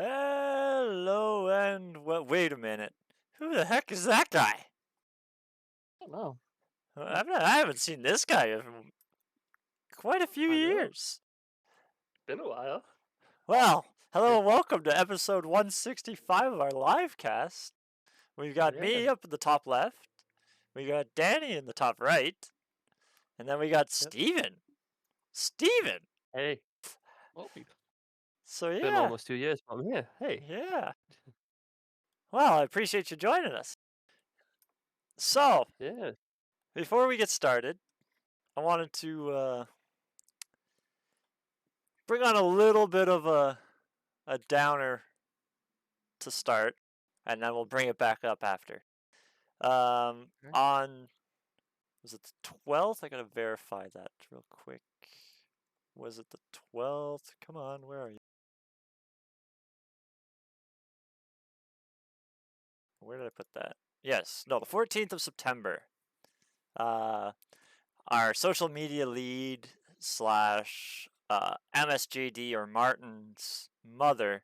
Hello and wait a minute. Who the heck is that guy? I don't know. I haven't seen this guy in quite a few I know. years. Been a while. Well, hello Hey, and welcome to episode 165 of our live cast. We've got yeah. me up in the top left, we got Danny in the top right, and then we got Yep. Steven. Steven! Hey. Well, it's So been yeah, almost 2 years, but I'm here. Hey. yeah. Well, I appreciate you joining us. So, Yeah. before we get started, I wanted to bring on a little bit of a downer to start, and then we'll bring it back up after. Okay. On was it the 12th? I gotta verify that real quick. Was it the 12th? Come on, where are you? Where did I put that? Yes, no, the 14th of September. Uh, our social media lead slash MSJD or Martin's mother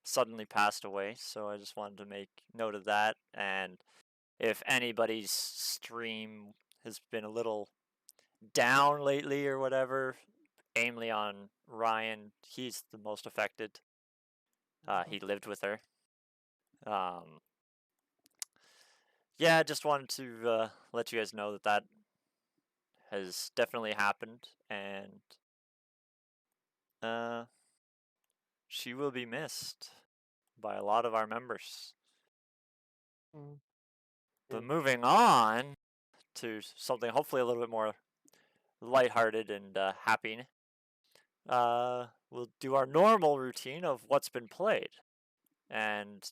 suddenly passed away, so I just wanted to make note of that. And if anybody's stream has been a little down lately or whatever, mainly on Ryan, he's the most affected. He lived with her. Um, yeah, just wanted to let you guys know that that has definitely happened, and uh, she will be missed by a lot of our members. Mm, But yeah. moving on to something hopefully a little bit more lighthearted and happy, we'll do our normal routine of what's been played. And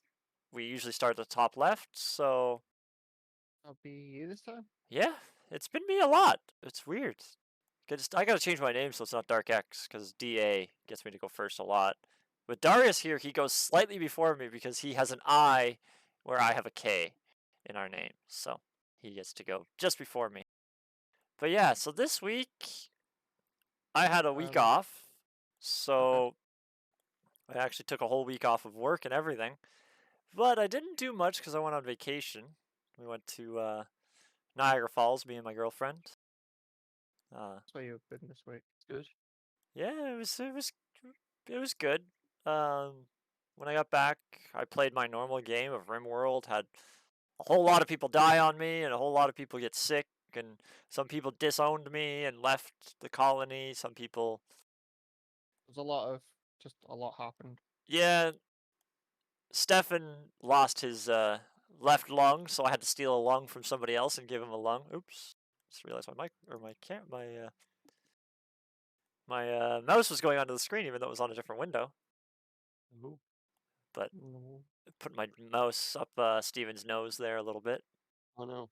we usually start at the top left, so I'll be you this time. yeah, it's been me a lot. It's weird. I gotta change my name so it's not Dark X, because DA gets me to go first a lot. With Darius here, he goes slightly before me because he has an I where I have a K in our name, so he gets to go just before me. But yeah, so this week I had a week Um. off, Okay. so I actually took a whole week off of work and everything. But I didn't do much because I went on vacation. We went to Niagara Falls, me and my girlfriend. Uh, That's why you've been this week. It's good. yeah, it was good. Um, when I got back, I played my normal game of RimWorld. Had a whole lot of people die on me, and a whole lot of people get sick, and some people disowned me and left the colony. Some people, There's a lot of just a lot happened. yeah, Stefan lost his left lung, so I had to steal a lung from somebody else and give him a lung. Oops, just realized my mic or my mouse was going onto the screen even though it was on a different window. Ooh. But No. put my mouse up Steven's nose there a little bit. I know.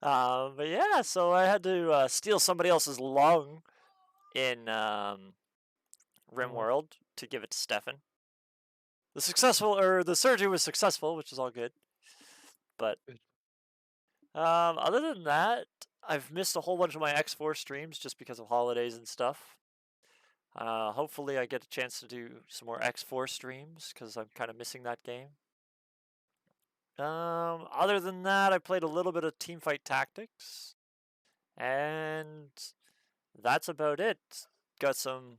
But yeah, so I had to steal somebody else's lung in Oh. RimWorld to give it to Stefan. The surgery was successful, which is all good. But Good. other than that, I've missed a whole bunch of my X4 streams just because of holidays and stuff. Hopefully, I get a chance to do some more X4 streams because I'm kind of missing that game. Other than that, I played a little bit of Teamfight Tactics, and that's about it. Got some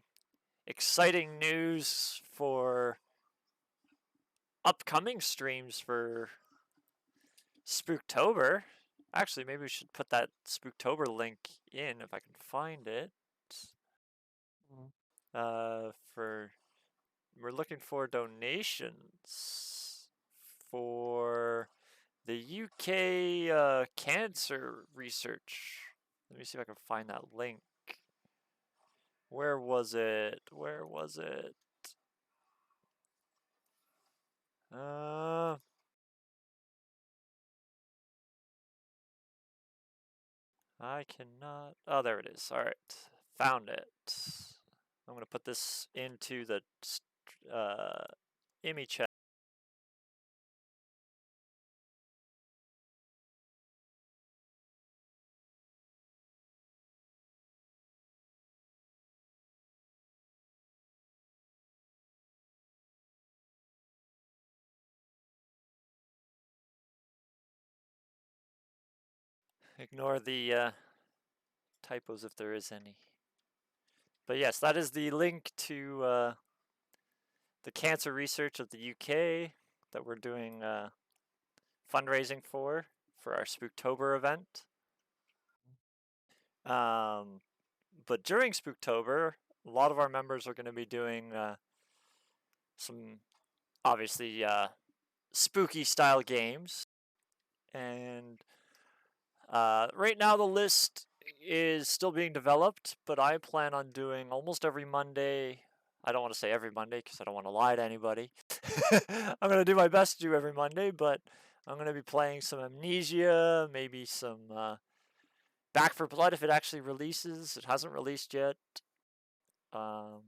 exciting news for upcoming streams for Spooktober. Actually, maybe we should put that Spooktober link in if I can find it. Mm. For we're looking for donations for the UK cancer research. Let me see if I can find that link. Where was it? Where was it? Uh, I cannot. Oh, there it is. All right, found it. I'm gonna put this into the uh, Immy chat. Ignore the typos if there is any. But yes, that is the link to the cancer research of the UK that we're doing fundraising for our Spooktober event. But during Spooktober, a lot of our members are going to be doing some obviously spooky style games, and right now the list is still being developed, but I plan on doing almost every Monday. I don't want to say every Monday because I don't want to lie to anybody. I'm going to do my best to do every Monday, but I'm going to be playing some Amnesia, maybe some Back for Blood if it actually releases. It hasn't released yet. But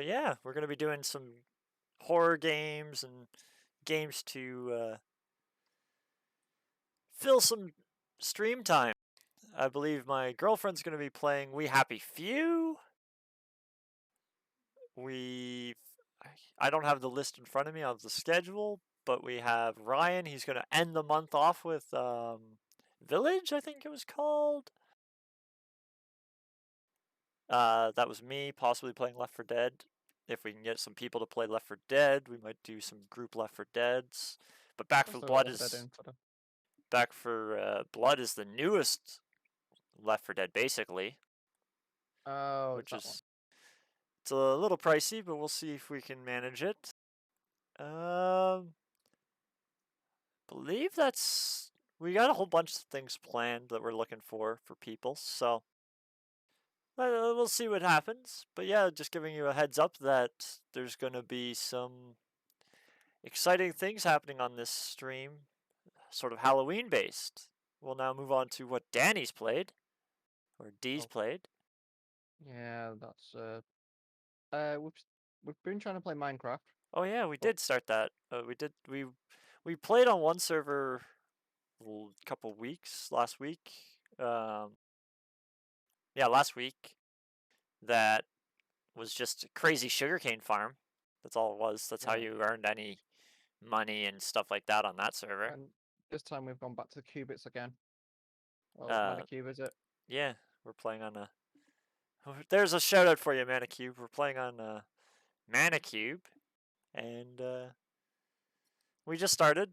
yeah, we're going to be doing some horror games and games to fill some stream time. I believe my girlfriend's going to be playing We Happy Few. I don't have the list in front of me. I have the schedule, but we have Ryan. He's going to end the month off with Village, I think it was called. That was me possibly playing Left 4 Dead. If we can get some people to play Left 4 Dead, we might do some group Left 4 Deads. But Back for Blood is the newest Left 4 Dead, basically. Oh, which is it's a little pricey, but we'll see if we can manage it. Believe we got a whole bunch of things planned that we're looking for people, so we'll see what happens. But yeah, just giving you a heads up that there's going to be some exciting things happening on this stream, sort of Halloween based. We'll now move on to what Danny's played, or D's played. Yeah, that's we've been trying to play Minecraft. Oh yeah, we did start that. We played on one server a couple weeks last week. Yeah, last week. That was just a crazy sugarcane farm. That's all it was. That's how you earned any money and stuff like that on that server. And this time we've gone back to the qubits again. Well, Manicube, is it? Yeah, we're playing on a. There's a shout out for you, Manicube. We're playing on Manicube, and we just started.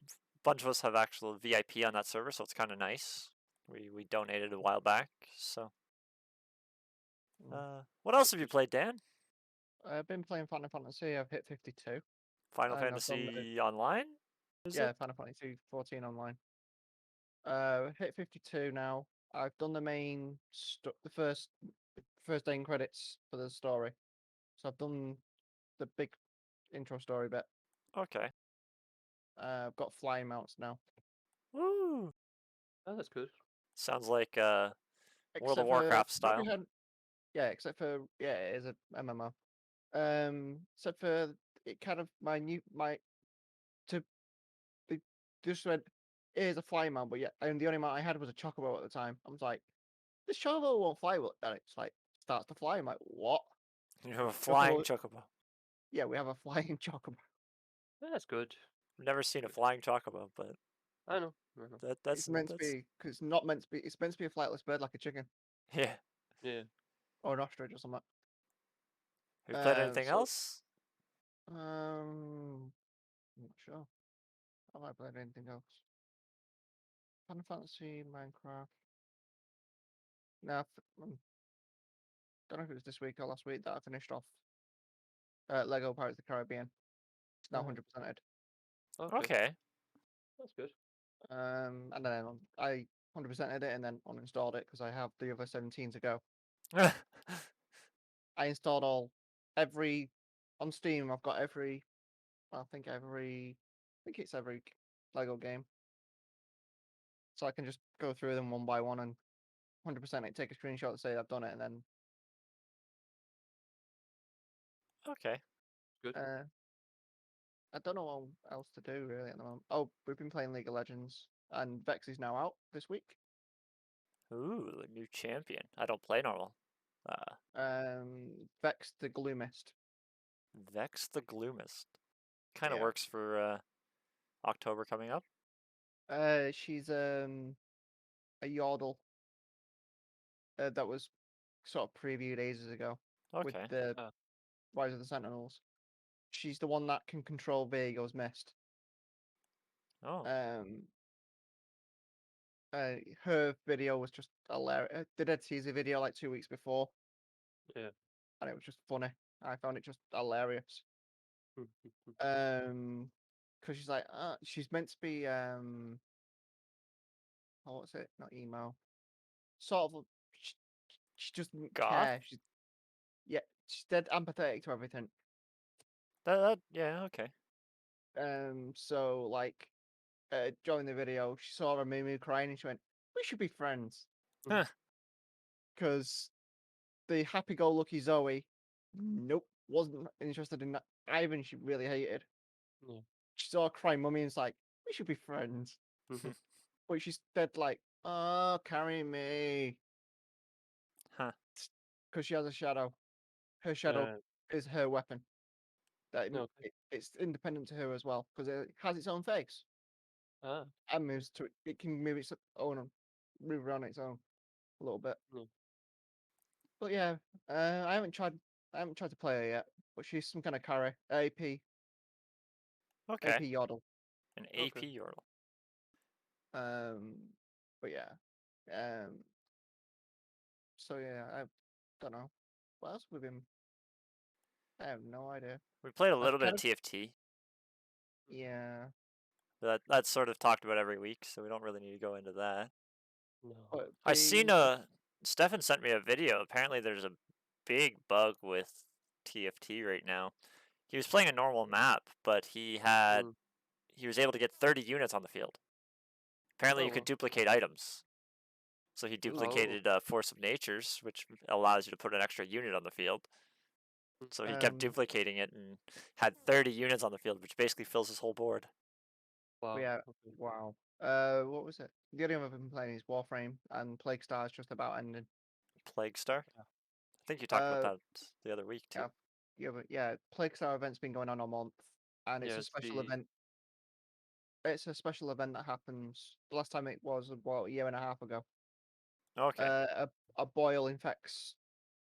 A bunch of us have actual VIP on that server, so it's kind of nice. We donated a while back, so. What else have you played, Dan? I've been playing Final Fantasy. I've hit 52. Final Fantasy Online? Yeah, Final Fantasy 14 online. Hit 52 now. I've done the main the first end credits for the story, so I've done the big intro story bit. Okay. I've got flying mounts now. Woo! Oh, that's good. Sounds like World of Warcraft style. Yeah, except for it is a MMO. Except for it kind of just went, here's a flying mount, but yeah, and the only mount I had was a chocobo at the time. I was like, this chocobo won't fly well. Then it's like starts to fly. I'm like, what? You have a flying chocobo. Yeah, we have a flying chocobo. Yeah, that's good. I've never seen a flying chocobo, but I know. It's meant to be, because it's not meant to be. It's meant to be a flightless bird, like a chicken. Yeah. Yeah. Or an ostrich or something. Have you played anything else? I'm not sure. Have I played anything else? Final Fantasy, Minecraft. No, don't know if it was this week or last week that I finished off Lego Pirates of the Caribbean. It's now 100%ed. Okay. That's good. And then I 100%ed it and then uninstalled it because I have the other 17 to go. I installed on Steam. I've got every it's every Lego game. So I can just go through them one by one and 100% it, take a screenshot to say I've done it, and then. Okay. Good. I don't know what else to do really at the moment. Oh, we've been playing League of Legends, and Vex is now out this week. Ooh, a new champion. I don't play normal. Vex the Gloomist. Vex the Gloomist. Kind of works for October coming up. She's a yordle that was sort of previewed ages ago with Okay. the Ah. Rise of the Sentinels. She's the one that can control Viego's mist. Oh. Her video was just hilarious. They did teaser video like 2 weeks before, Yeah. and it was just funny. I found it just hilarious. Because she's like, she's meant to be oh, what's it? Not emo. Sort of. She just doesn't Goth? care. She's dead empathetic to everything. Yeah, okay. So like, during the video, she saw a Moo crying and she went, "We should be friends." Huh. Because the happy-go-lucky Zoe, nope, wasn't interested in that. Ivan, she really hated. Yeah. She saw a crying mummy and it's like, "We should be friends." But she's dead like, "Oh, carry me," Huh. because she has a shadow. Her shadow is her weapon. That Okay. it's independent to her as well because it has its own face Ah. and moves to it. It can move its own, move around its own a little bit. Yeah. But yeah, I haven't tried. I haven't tried to play her yet. But she's some kind of carry. AP Okay. Yodel. An AP Okay. Yordle. But yeah. So yeah, I don't know what else we've been. I have no idea. We played a I've little bit kind of of TFT. yeah. That's sort of talked about every week, so we don't really need to go into that. No. But I seen Stefan sent me a video. Apparently, there's a big bug with TFT right now. He was playing a normal map, but he was able to get 30 units on the field. Apparently, Oh you could well. duplicate items. So he duplicated Force of Natures, which allows you to put an extra unit on the field. So he kept duplicating it and had 30 units on the field, which basically fills his whole board. Wow. yeah. Okay. Wow. What was it? The other one I've been playing is Warframe, and Plague Star's just about ending. Plague Star? Yeah. I think you talked about Uh, that the other week too. yeah, Plague Star event's been going on a month, and it's Yeah. a It's special the event. It's a special event that happens. The last time it was about a year and a half ago. Okay. A boil infects.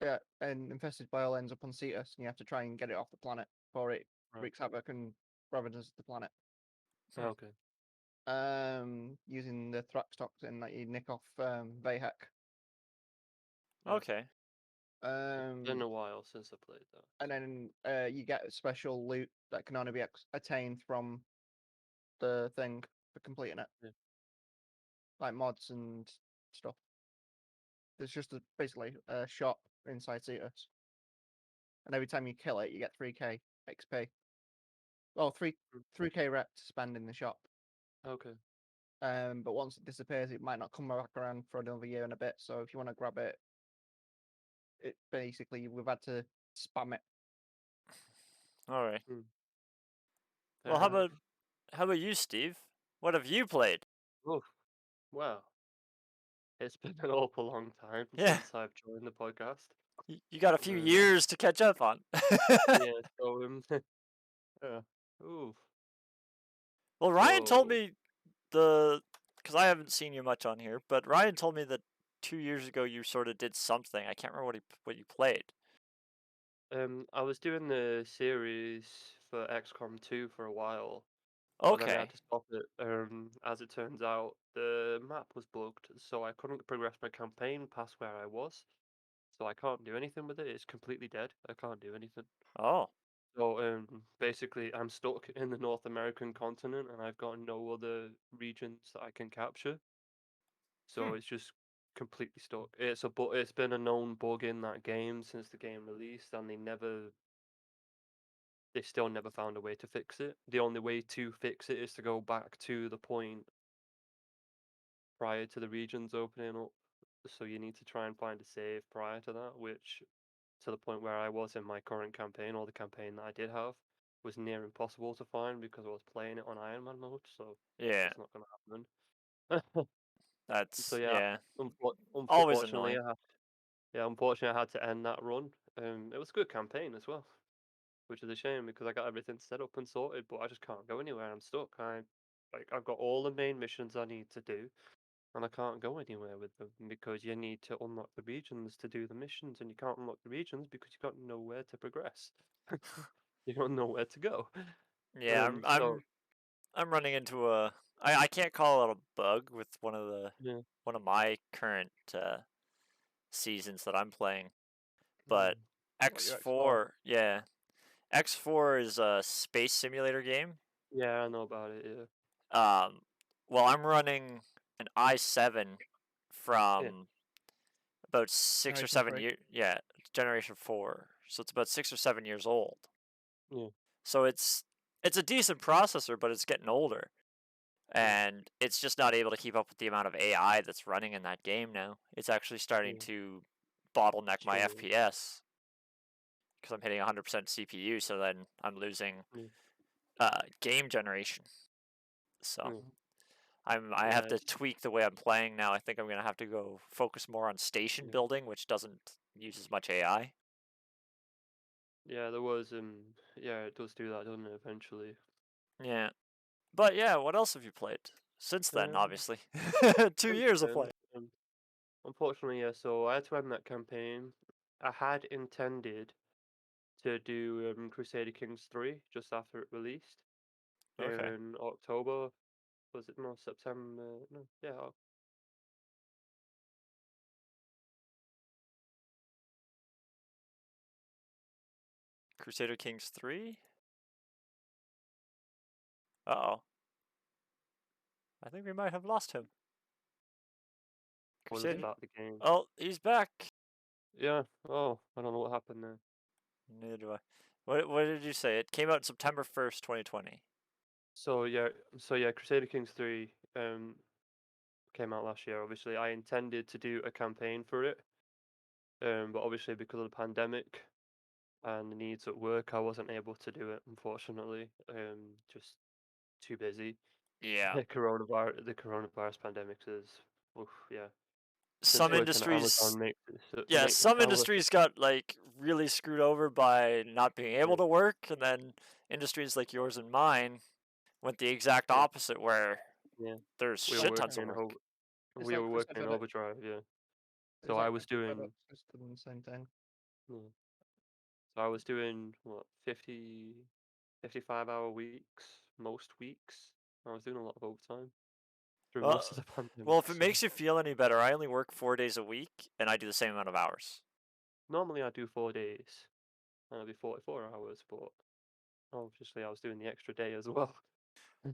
Yeah, an infested boil ends up on Cetus, and you have to try and get it off the planet before it right. wreaks havoc and ravages the planet. Okay. Using the Thrax toxin that you nick off Vahek. Okay. It's been a while since I played that. And then you get special loot that can only be attained from the thing for completing it, Yeah. like mods and stuff. There's just basically a shop inside Cetus, and every time you kill it, you get 3k XP. Well, 3k rep to spend in the shop. Okay. But once it disappears, it might not come back around for another year and a bit. So if you want to grab it, it basically we've had to spam it. All right. Fair Well, how enough. about you, Steve? What have you played? Oh, wow. It's been an awful long time Yeah. since I've joined the podcast. You got a few Um, years to catch up on. yeah, so ooh. Well, Ryan told So me because I haven't seen you much on here, but Ryan told me that 2 years ago you sort of did something. I can't remember what you played. I was doing the series for XCOM 2 for a while, but then I had Okay. to stop it. As it turns out, the map was bugged, so I couldn't progress my campaign past where I was. So I can't do anything with it. It's completely dead. I can't do anything. Oh. So basically, I'm stuck in the North American continent, and I've got no other regions that I can capture. So Hmm. it's just completely stuck. It's been a known bug in that game since the game released, and they still never found a way to fix it. The only way to fix it is to go back to the point prior to the regions opening up. So you need to try and find a save prior to that, which to the point where I was in my current campaign, or the campaign that I did have, was near impossible to find because I was playing it on Iron Man mode, so Yeah. that's not going to happen. So That's yeah, yeah. Always unfortunately, annoying. I had to end that run. It was a good campaign as well, which is a shame because I got everything set up and sorted, but I just can't go anywhere. I'm stuck. like I've got all the main missions I need to do, and I can't go anywhere with them because you need to unlock the regions to do the missions, and you can't unlock the regions because you got nowhere to progress. You don't know where to go. Yeah, So I'm running into I can't call it a bug with yeah, one of my current seasons that I'm playing, but mm, What, your X4? X4, yeah, X4 is a space simulator game. yeah, I know about it. Yeah, Well, I'm running an i7 yeah, from about 6 or 7 Generation 3. years. Yeah, Generation 4. So it's about 6 or 7 years old. yeah, So it's a decent processor, but it's getting older, yeah, and it's just not able to keep up with the amount of AI that's running in that game now. It's actually starting yeah. to bottleneck my Chill. FPS because I'm hitting 100% CPU. So then I'm losing Yeah, game generation. So yeah, I have yeah, to tweak the way I'm playing now. I think I'm gonna have to go focus more on station yeah. building, which doesn't use as much AI. Yeah, there was yeah, it does do that, doesn't it, eventually? Yeah, but yeah, what else have you played since then? Um, Obviously, 2 years of then, play. unfortunately, yeah, so I had to end that campaign. I had intended to do Crusader Kings 3 just after it released Okay, in October. Was it no September? No, yeah, Crusader Kings 3. Uh-oh, I think we might have lost him. I was Crusader. about the game. Oh, he's back. Yeah. Oh, I don't know what happened there. Neither do I. What did you say? It came out September 1st, 2020. So yeah, Crusader Kings 3 came out last year. Obviously, I intended to do a campaign for it, but obviously because of the pandemic and the needs at work, I wasn't able to do it. Unfortunately, just too busy. Yeah. The coronavirus pandemic is, oof, yeah. Since Some working at industries Amazon makes it Yeah, some I work. industries got like really screwed over by not being Yeah, able to work, and then industries like yours and mine went the exact yeah, opposite, where yeah. there's We It's were shit like tons working of in work. it's we like were Chris working said in that overdrive. Yeah. So it's I like was Chris said doing. that it's done the same thing. Yeah, so I was doing what 55-hour weeks most weeks. I was doing a lot of overtime through most of Well, the pandemic. well, if it So makes you feel any better, I only work 4 days a week, and I do the same amount of hours. normally I do 4 days and I'll be 44 hours, but obviously I was doing the extra day as well.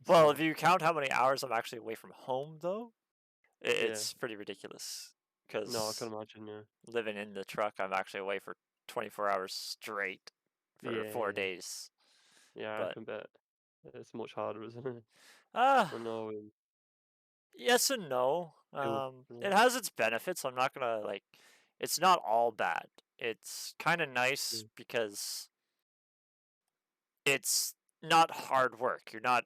Well, So if you count how many hours I'm actually away from home, though, yeah, it's pretty ridiculous. no, I can Because imagine. Yeah, living in the truck, I'm actually away for 24 hours straight for four yeah, days. yeah. I But can bet it's much harder, isn't it? uh I know. yes and no. Yeah, It has its benefits. I'm not gonna like. It's not all bad. It's kind of yeah, nice because it's not hard work. You're not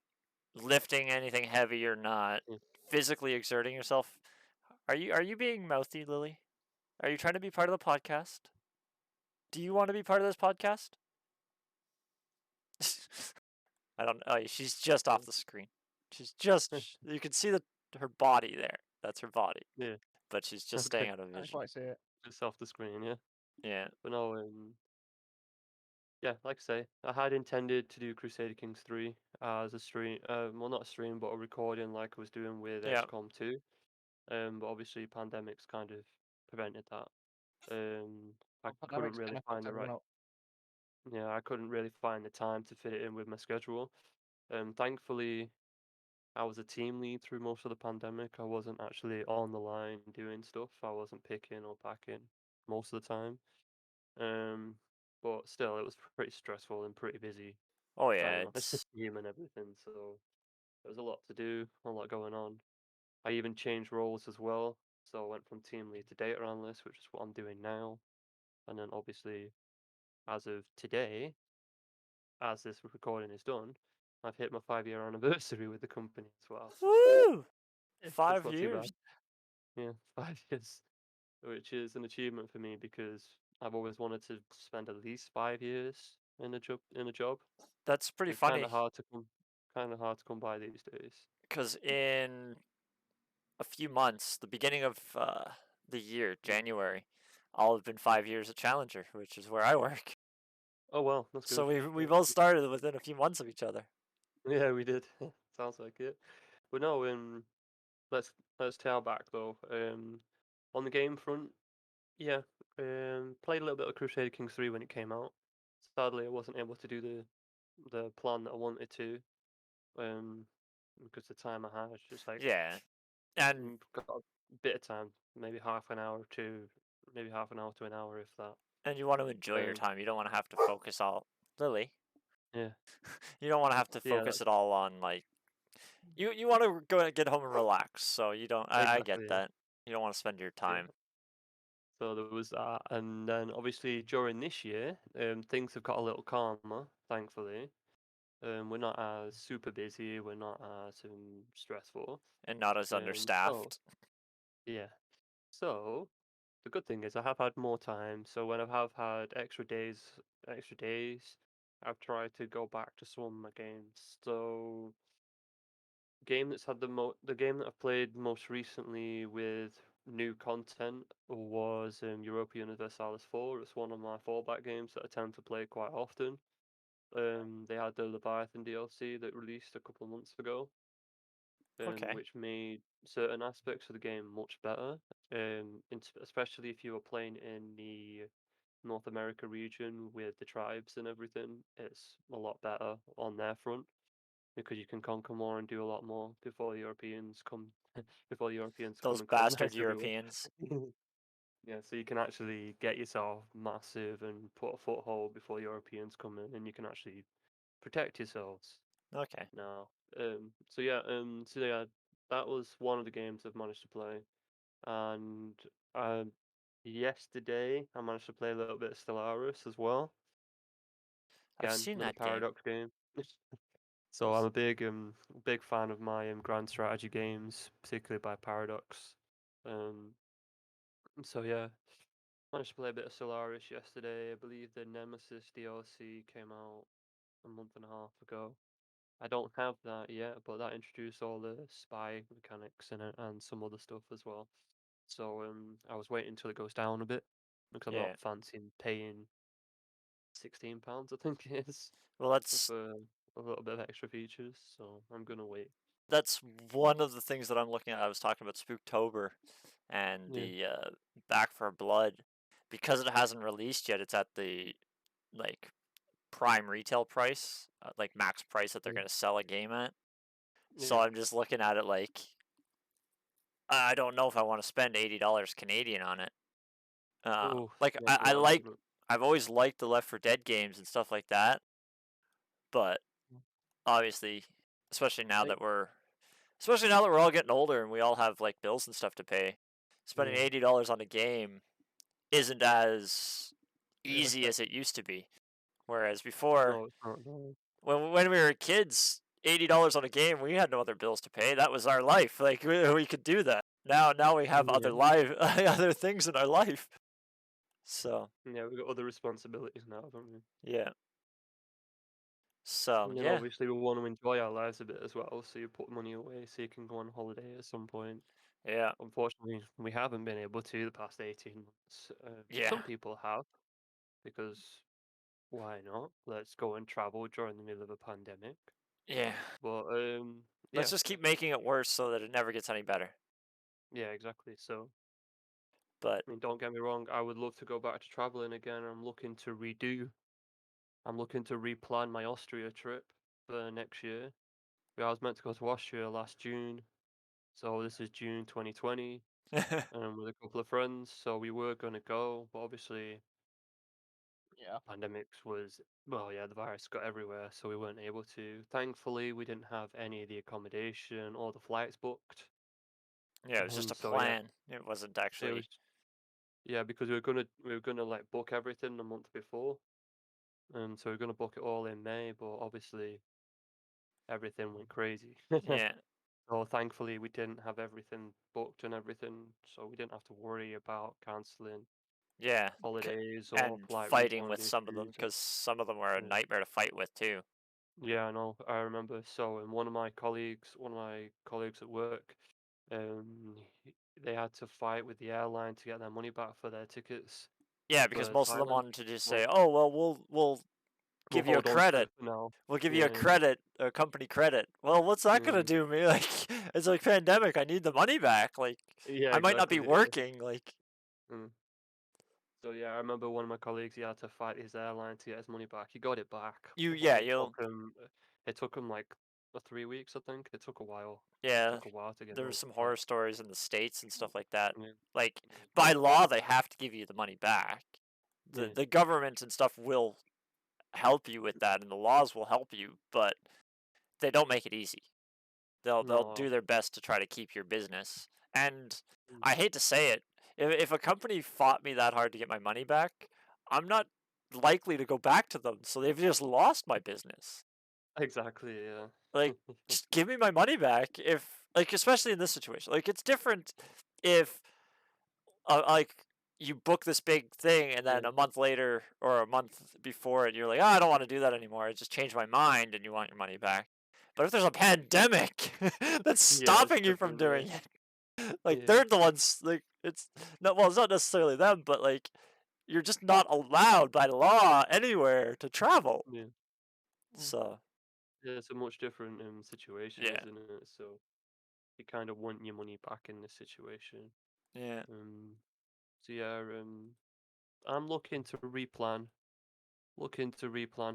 lifting anything heavy. You're not yeah. physically exerting yourself. Are you being mouthy, Lily? Are you trying to be part of the podcast? Do you want to be part of this podcast? I don't know. Oh, she's just off the screen. She's just. You can see her body there. That's her body, Yeah. but she's just Okay. staying out of I can't vision. quite see it. Just off the screen. Yeah. Yeah. But no. Yeah, like I say, I had intended to do Crusader Kings 3 as a stream, well, not a stream, but a recording like I was doing with Yeah. XCOM 2. But obviously, pandemics kind of prevented that. I Oh, couldn't pandemic's really kind of find fucked the right, everyone up. yeah, I couldn't really find the time to fit it in with my schedule. Thankfully, I was a team lead through most of the pandemic. I wasn't actually on the line doing stuff. I wasn't picking or packing most of the time. Um, but still, it was pretty stressful and pretty busy Oh trying yeah. to manage the It's team and everything. So there was a lot to do, a lot going on. I even changed roles as well. So I went from team lead to data analyst, which is what I'm doing now. And then obviously, as of today, as this recording is done, I've hit my 5-year anniversary with the company as well. So woo. it's Five not too bad. years. Yeah, 5 years, which is an achievement for me because I've always wanted to spend at least 5 years in a job. That's pretty It's kind of funny. hard to come, kind of hard to come by these days. because in a few months, the beginning of the year, January, I'll have been 5 years at Challenger, which is where I work. Oh well, that's So good. we Yeah. both started within a few months of each other. Yeah, we did. Sounds like it. But no, let's tail back though. On the game front, yeah, played a little bit of Crusader Kings 3 when it came out. Sadly, I wasn't able to do the plan that I wanted to, um, because the time I had was just like Yeah, and got a bit of time, maybe half an hour to maybe half an hour to an hour if that. you want to enjoy your Um, time. You don't want to have to focus all Lily. yeah, You don't want to have to yeah, focus it all on like you want to go and get home and relax. So you don't. I get exactly. Yeah, that. You don't want to spend your yeah. time. So there was that, and then obviously during this year, things have got a little calmer, thankfully. We're not as super busy, we're not as stressful. And not as So understaffed. yeah. So the good thing is I have had more time. So when I have had extra days, I've tried to go back to some of my games. So the game that I've played most recently with new content was Europa Universalis 4. It's one of my fallback games that I tend to play quite often. They had the Leviathan DLC that released a couple of months ago, Okay. which made certain aspects of the game much better. Especially if you were playing in the North America region with the tribes and everything, it's a lot better on their front because you can conquer more and do a lot more before the Europeans come before the Europeans come Those and bastard colonize everywhere. Europeans. Yeah, so you can actually get yourself massive and put a foothold before Europeans come in, and you can actually protect yourselves. Okay. No. So yeah, that was one of the games I've managed to play. And um yesterday I managed to play a little bit of Stellaris as well. I've Again, seen another that game. Paradox game. So I'm a big fan of my grand strategy games, particularly by Paradox. Um so yeah, managed to play a bit of Stellaris yesterday. I believe the Nemesis DLC came out a month and a half ago. I don't have that yet, but that introduced all the spy mechanics in it and some other stuff as well. So I was waiting until it goes down a bit because I'm Yeah. not fancying paying £16, I think it is, Well, for a little bit of extra features. So I'm gonna wait. that's one of the things that I'm looking at. I was talking about Spooktober and Yeah, the Back for Blood because it hasn't released yet. It's at the like prime retail price, like max price that they're yeah, going to sell a game at. So yeah. I'm just looking at it like I don't know if I want to spend $80 Canadian on it. Oh, Like yeah, I no, I like wouldn't. I've always liked the Left 4 Dead games and stuff like that, but obviously, especially now I, that we're especially now that we're all getting older and we all have like bills and stuff to pay, spending yeah, $80 on a game isn't as yeah. easy as it used to be. Whereas before, No, it's not. No. when we were kids, $80 on a game, we had no other bills to pay. That was our life. Like we could do that. Now we have other Yeah, other things in our life. So yeah. We've got other responsibilities now, don't we? yeah. So And then yeah, obviously we want to enjoy our lives a bit as well, so you put money away so you can go on holiday at some point. yeah, Unfortunately, we haven't been able to the past 18 months. yeah, Some people have, because why not? Let's go and travel during the middle of a pandemic. yeah. But Let's yeah, just keep making it worse so that it never gets any better. yeah, exactly. So, But I mean, don't get me wrong, I would love to go back to traveling again. I'm looking to replan my Austria trip for next year. I was meant to go to Austria last June, so this is June 2020. With a couple of friends, so we were going to go, but obviously Yeah. pandemics was well, yeah, the virus got everywhere, so we weren't able to. Thankfully, we didn't have any of the accommodation or the flights booked. yeah, it was just a So yeah, plan. It wasn't it actually. was yeah because we were gonna like book everything a month before, and so we are gonna book it all in May, but obviously everything went crazy. Yeah, So thankfully, we didn't have everything booked and everything, so we didn't have to worry about cancelling yeah, holidays or and flight fighting refund with some of them issues. because some of them were a Yeah. nightmare to fight with too. Yeah, I know. I remember. So, one of my colleagues, at work, they had to fight with the airline to get their money back for their tickets Yeah, because for most of them Thailand. wanted to just say, Well, "Oh, well, we'll we'll give you a hold on to credit. it for now. We'll give you a Yeah, yeah, credit, a company credit." Well, what's that gonna mm, do me? Like, it's like pandemic. I need the money back. Like, yeah, I might not be exactly. Yeah. working. Like, Mm. So yeah, I remember one of my colleagues. He had to fight his airline to get his money back. He got it back, but yeah, it took you'll, him. It took him like 3 weeks, I think. It took a while. It yeah. took a while to get There were those some back. horror stories in the States and stuff like that. Yeah, Like, yeah, by law, they have to give you the money back. The yeah. the government and stuff will help you with that, and the laws will help you, but they don't make it easy. They'll do No. their best to try to keep your business. And Mm. I hate to say it, if a company fought me that hard to get my money back, I'm not likely to go back to them. So they've just lost my business. Exactly. Yeah. Like, just give me my money back. If like, especially in this situation, like it's different if like you book this big thing and then Yeah. a month later or a month before it, you're like, oh, I don't want to do that anymore. I just changed my mind and you want your money back. But if there's a pandemic that's Yeah, it's stopping you from different. Yeah. doing it, like Yeah. they're the ones like it's not well, it's not necessarily them, but like you're just not allowed by law anywhere to travel. Yeah. Mm. So Yeah, it's a much different situation, yeah, isn't it? So you kind of want your money back in this situation. yeah. Um. So yeah. I'm looking to replan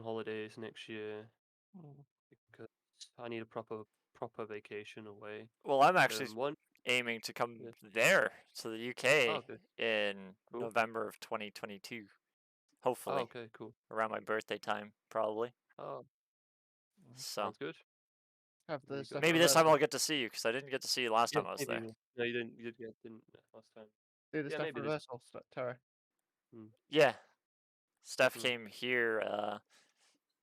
holidays next year Mm. because I need a proper vacation away. Well, I'm actually One. aiming to come Yeah. there to the Oh, UK okay. in Cool. November of 2022. Oh, Hopefully, okay. Cool. around my birthday time, probably. Oh, Mm. So sounds good. Have the Very good. stuff maybe this time reversal. I'll get to see you because I didn't get to see you last Yeah, time I was maybe. there. Yeah. No, you didn't. You didn't last time. Do the Yeah, stuff maybe this. reversal, Terry. Mm, Yeah, Steph mm. came here.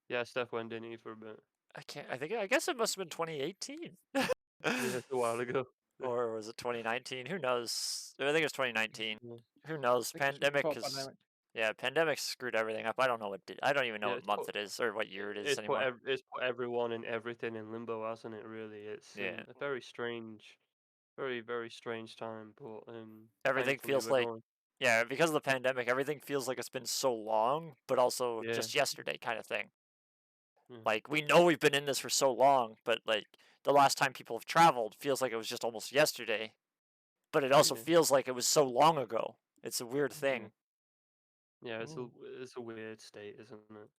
Yeah, Steph went in here for a bit. I can't. I guess it must have been 2018, Yeah, it's a while ago. or was it 2019? Who knows? I think it was 2019. Yeah, Who knows? I think it's just Pandemic before is. pandemic. Yeah, pandemic screwed everything up. I don't know what did. I don't even know yeah. what month it is or what year it is It's put anymore. it's put everyone and everything in limbo, hasn't it? Really, it's Yeah, a very strange, very strange time. But everything thankfully feels we're like. going. Yeah, because of the pandemic, everything feels like it's been so long, but also Yeah, just yesterday kind of thing. yeah, Like we know we've been in this for so long, but like the last time people have traveled feels like it was just almost yesterday. But it also yeah, feels like it was so long ago. It's a weird yeah. thing. Yeah, Mm. it's a weird state, isn't it?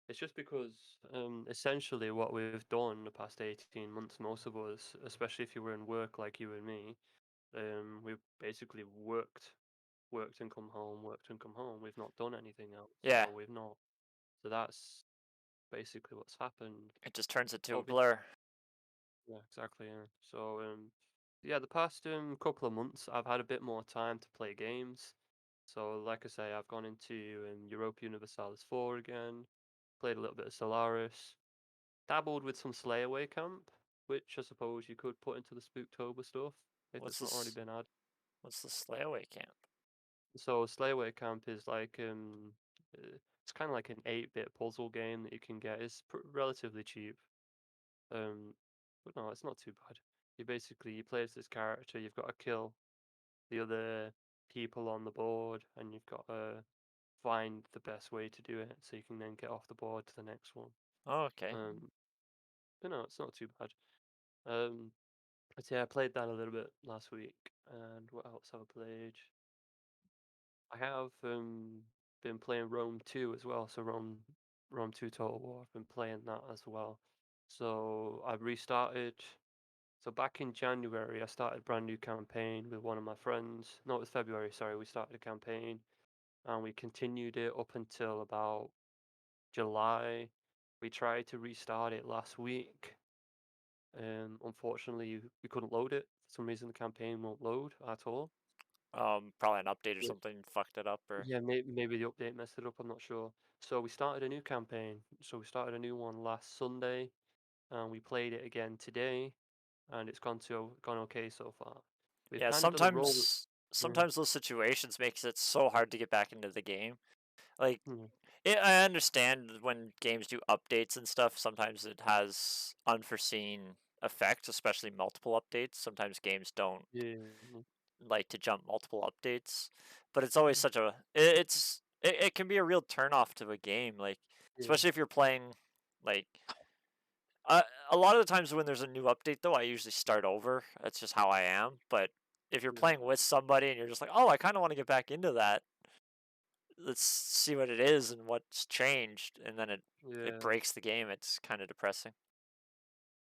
It's just because essentially what we've done the past 18 months, most of us, especially if you were in work like you and me, we've basically worked and come home, worked and come home. We've not done anything else, Yeah, so we've not. So that's basically what's happened. it just turns into a Obviously, blur. yeah, exactly. Yeah. So yeah, the past couple of months, I've had a bit more time to play games. So like I say, I've gone into Europa Universalis 4 again, played a little bit of Solaris, dabbled with some Slayaway Camp, which I suppose you could put into the Spooktober stuff if What's it's not already this? been added. What's the slayaway camp? So Slayaway Camp is like it's kind of like an 8-bit puzzle game that you can get. It's relatively cheap. Um, but no, it's not too bad. You play as this character. You've got to kill the other people on the board, and you've got to find the best way to do it, so you can then get off the board to the next one. Oh, okay. Um, but no, it's not too bad. Um, but yeah, I played that a little bit last week, and what else have I played? I have been playing Rome 2 as well, so Rome 2 Total War. I've been playing that as well. So I've restarted. So back in January, I started a brand new campaign with one of my friends. No, it was February, sorry. We started a campaign and we continued it up until about July. We tried to restart it last week. Unfortunately, we couldn't load it. For some reason, the campaign won't load at all. Probably an update or Yeah, something fucked it up, or yeah, maybe the update messed it up. I'm not sure. So we started a new campaign. So we started a new one last Sunday, and we played it again today, and it's gone okay so far. We've yeah. kind of done a roll. Sometimes Yeah, sometimes those situations makes it so hard to get back into the game. Like yeah, I understand when games do updates and stuff, sometimes it has unforeseen effects, especially multiple updates. Sometimes games don't Yeah. like to jump multiple updates, but it's always such a it can be a real turnoff to a game, like Yeah. especially if you're playing like uh, a lot of the times when there's a new update though, I usually start over. That's just how I am. But if you're Yeah. playing with somebody and you're just like, oh, I kind of want to get back into that, let's see what it is and what's changed, and then it Yeah. breaks the game. It's kind of depressing.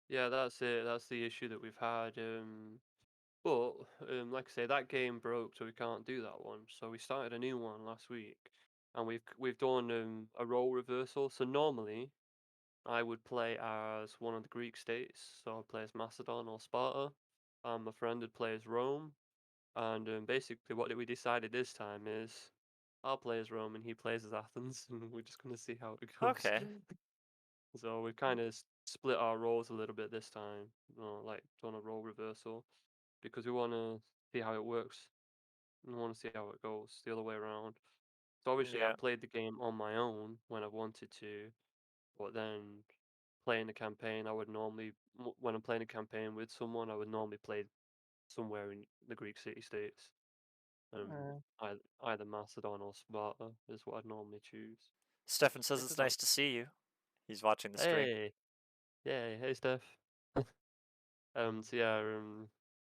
Yeah, that's it. That's the issue that we've had. But like I say, that game broke, so we can't do that one. So we started a new one last week, and we've done a role reversal. So normally I would play as one of the Greek states, so I'd play as Macedon or Sparta, and my friend would play as Rome. And basically, what we decided this time is I'll play as Rome and he plays as Athens, and we're just gonna see how it goes. Okay. So we've kind of split our roles a little bit this time, like done a role reversal, because we want to see how it works. We want to see how it goes the other way around. So obviously, Yeah. I've played the game on my own when I wanted to, but then playing the campaign, I would normally, when I'm playing a campaign with someone, I would normally play somewhere in the Greek city states. Uh, Either Macedon or Sparta is what I'd normally choose. Stefan says Because it's nice to see you. He's watching the stream. hey, yeah, hey Steph. So yeah,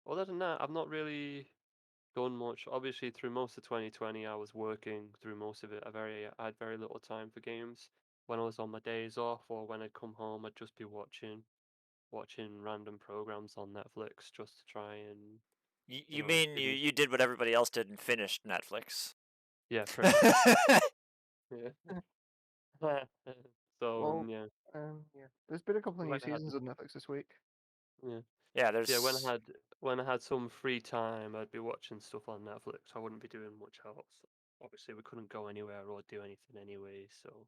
other than that, I've not really done much. Obviously, through most of 2020, I was working through most of it. I had very little time for games. When I was on my days off or when I'd come home, I'd just be watching random programs on Netflix just to try and, You mean give you me, you did what everybody else did and finished Netflix? yeah, pretty much. Yeah. So, well, yeah, yeah. There's been a couple of new when I had, seasons of Netflix this week. yeah. Yeah, So yeah, there's when I had some free time, I'd be watching stuff on Netflix. I wouldn't be doing much else. Obviously, we couldn't go anywhere or do anything anyway, so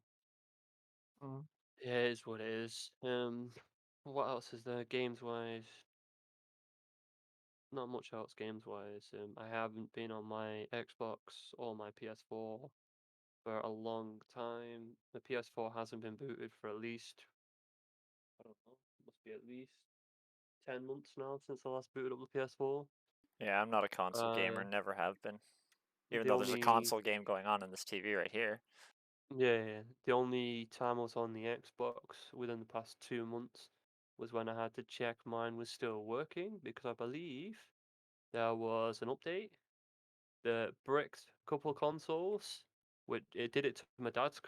Mm. yeah, it is what it is. What else is there games wise? Not much else games wise. I haven't been on my Xbox or my PS4 for a long time. The PS4 hasn't been booted for at least, I don't know, must be at least 10 months now since I last booted up the PS4. yeah, I'm not a console gamer, Uh, never have been. Even the though there's a only console game going on in this TV right here. Yeah, the only time I was on the Xbox within the past 2 months was when I had to check mine was still working because I believe there was an update that bricked a couple consoles. Which it did it to my dad's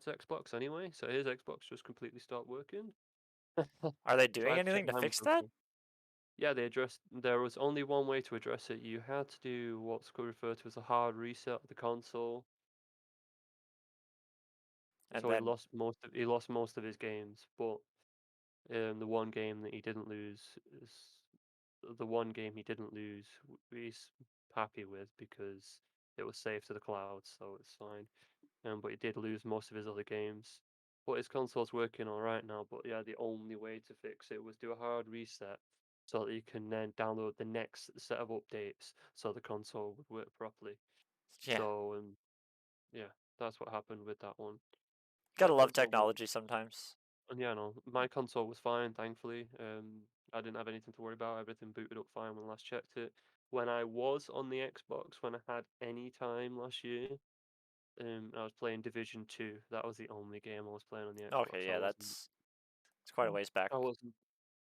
Xbox anyway, so his Xbox just completely stopped working. Are they So I doing had to check anything to mine was fix that? okay. Yeah, there was only one way to address it. You had to do what's referred to as a hard reset of the console. And So then he lost most of his games, but the one game that he didn't lose is the one game he didn't lose. He's happy with because it was saved to the cloud, so it's fine. But he did lose most of his other games. But his console's working all right now. But yeah, the only way to fix it was do a hard reset so that you can then download the next set of updates so the console would work properly. yeah, So yeah, that's what happened with that one. My gotta love console technology sometimes. And yeah, no, my console was fine, thankfully. I didn't have anything to worry about. Everything booted up fine when I last checked it. When I was on the Xbox, when I had any time last year, I was playing Division 2. That was the only game I was playing on the Okay, Xbox. yeah, it's quite a ways back. I wasn't,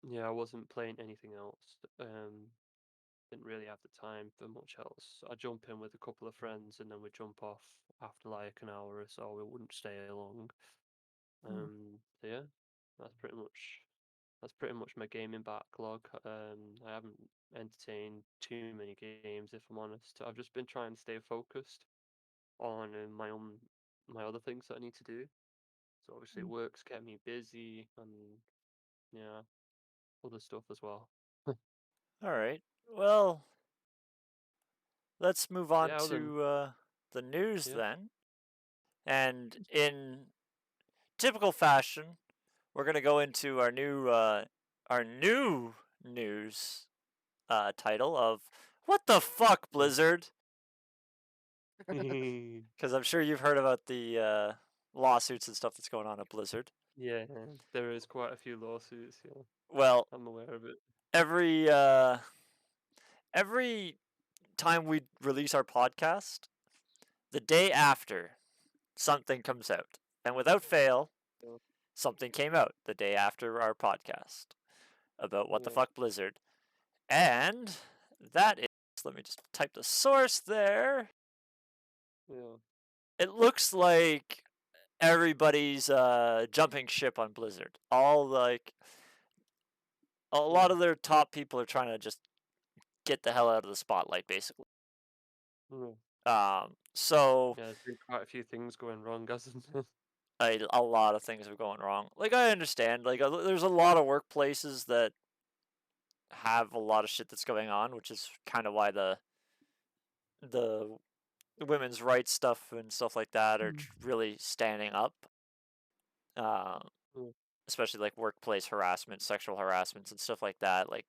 yeah, I wasn't playing anything else. Didn't really have the time for much else. I jump in with a couple of friends and then we jump off after like an hour or so. We wouldn't stay long. Mm. So yeah, that's pretty much that's pretty much my gaming backlog. I haven't entertained too many games, if I'm honest. I've just been trying to stay focused on my other things that I need to do. So obviously Mm. work's kept me busy and yeah, other stuff as well. All right. Well, let's move on Yeah, other than to the news yeah. then. And in typical fashion, we're gonna go into our new news title of "What the fuck, Blizzard?" Because I'm sure you've heard about the lawsuits and stuff that's going on at Blizzard. Yeah, there is quite a few lawsuits. Yeah, Well, I'm aware of it. every time we release our podcast, the day after something comes out, and without fail, Yeah. something came out the day after our podcast about what the Yeah. fuck Blizzard, and that is. Let me just type the source there. Yeah. It looks like everybody's jumping ship on Blizzard. All like a lot of their top people are trying to just get the hell out of the spotlight, basically. Yeah. So Yeah, there's been quite a few things going wrong, hasn't it? a lot of things are going wrong. Like I understand, like there's a lot of workplaces that have a lot of shit that's going on, which is kind of why the women's rights stuff and stuff like that are really standing up. Mm. Especially like workplace harassment, sexual harassments, and stuff like that. Like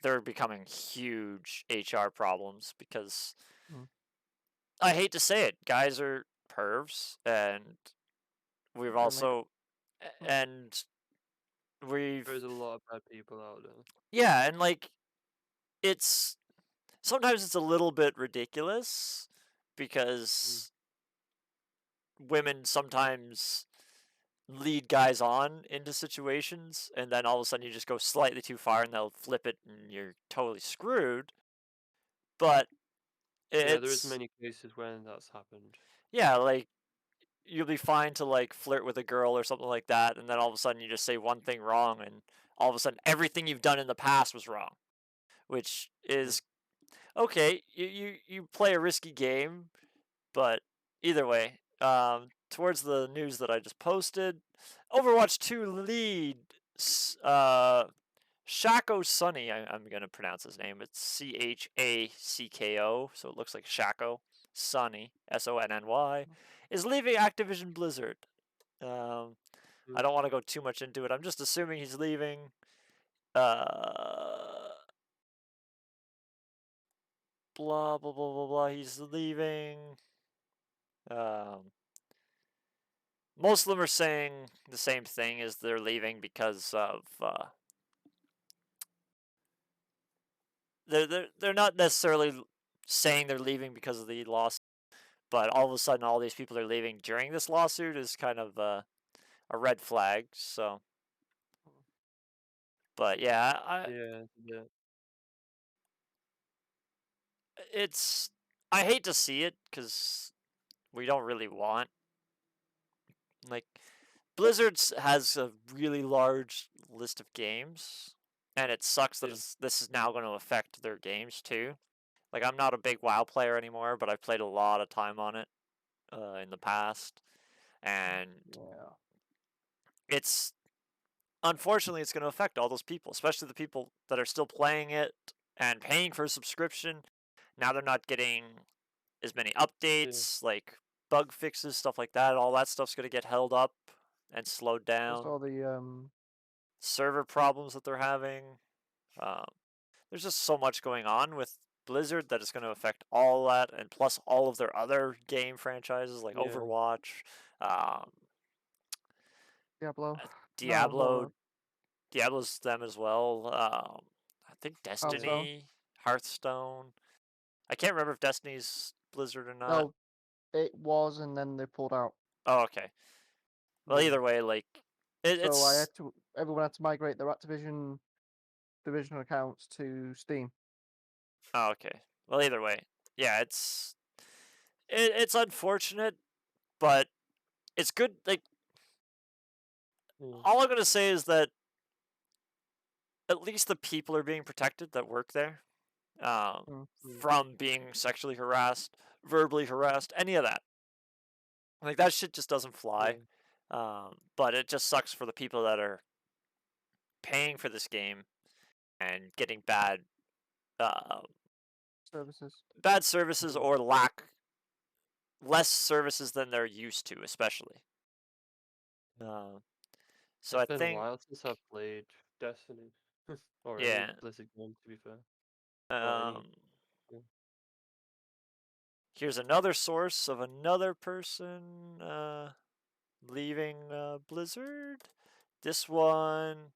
they're becoming huge HR problems because I hate to say it, guys are pervs, and we've also and we've There's a lot of bad people out there. yeah, and like it's sometimes it's a little bit ridiculous because women sometimes lead guys on into situations, and then all of a sudden you just go slightly too far and they'll flip it and you're totally screwed. But Yeah, there is it's many cases when that's happened. yeah, like you'll be fine to like flirt with a girl or something like that, and then all of a sudden you just say one thing wrong, and all of a sudden everything you've done in the past was wrong, which is okay. You play a risky game, but either way, towards the news that I just posted, Overwatch 2 lead, Shaco Sunny, I'm going to pronounce his name. It's Chacko, so it looks like Shaco Sunny, Sonny, is leaving Activision Blizzard. I don't want to go too much into it. I'm just assuming he's leaving. Blah, blah, blah, blah, blah. He's leaving. Most of them are saying the same thing, as they're leaving because of they're not necessarily saying they're leaving because of the lawsuit, but all of a sudden all these people are leaving during this lawsuit is kind of a red flag. So, but yeah, Yeah. it's I hate to see it because we don't really want like Blizzard's has a really large list of games, and it sucks that this is now going to affect their games too. Like I'm not a big WoW player anymore, but I've played a lot of time on it in the past, and it's unfortunately it's going to affect all those people, especially the people that are still playing it and paying for a subscription. Now they're not getting as many updates, like bug fixes, stuff like that. All that stuff's going to get held up and slowed down. Just all the server problems that they're having. There's just so much going on with Blizzard that is going to affect all that, and plus all of their other game franchises like Overwatch, Diablo's them as well. I think Destiny, Hearthstone. I can't remember if Destiny's Blizzard or not. No, it was, and then they pulled out. Oh, okay. Well, either way, like it's. So everyone had to migrate their Activision division accounts to Steam. Oh, okay. Well, either way, yeah, it's unfortunate, but it's good. Like all I'm gonna say is that at least the people are being protected that work there, from being sexually harassed, verbally harassed, any of that. Like that shit just doesn't fly. But it just sucks for the people that are paying for this game and getting bad services or less services than they're used to, especially. So It's been a while since I've played Destiny or any Blizzard game, to be fair. Here's another source of another person. leaving Blizzard. This one,